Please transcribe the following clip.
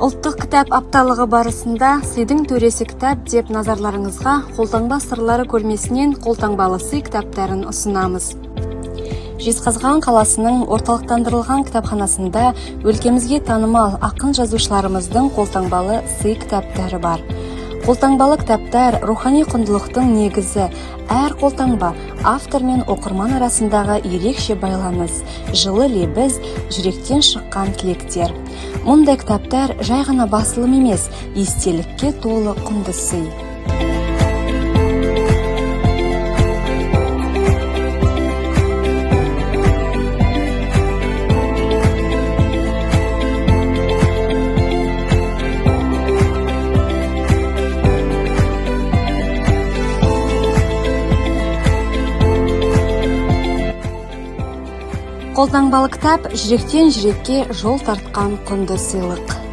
Ұлттық кітап апталығы барысында сыйдың төресі кітап деп назарларыңызға қолтаңба сырлары көрмесінен қолтаңбалы сый кітаптарын ұсынамыз. Жезқазған қаласының орталықтандырылған кітапханасында өлкемізге танымал ақын жазушыларымыздың қолтаңбалы сый кітаптары бар. Қолтаңбалы кітаптар рухани құндылықтың негізі. Әр қолтаңба автор мен оқырман арасындағы ерекше байланыс, жылы лебіз, жүректен шыққан тілектер. Мұндай кітаптар жай ғана басылым емес, естелікке толы құнды сый. Қолтаңбалы кітап жүректен жүрекке жол тартқан құнды сыйлық.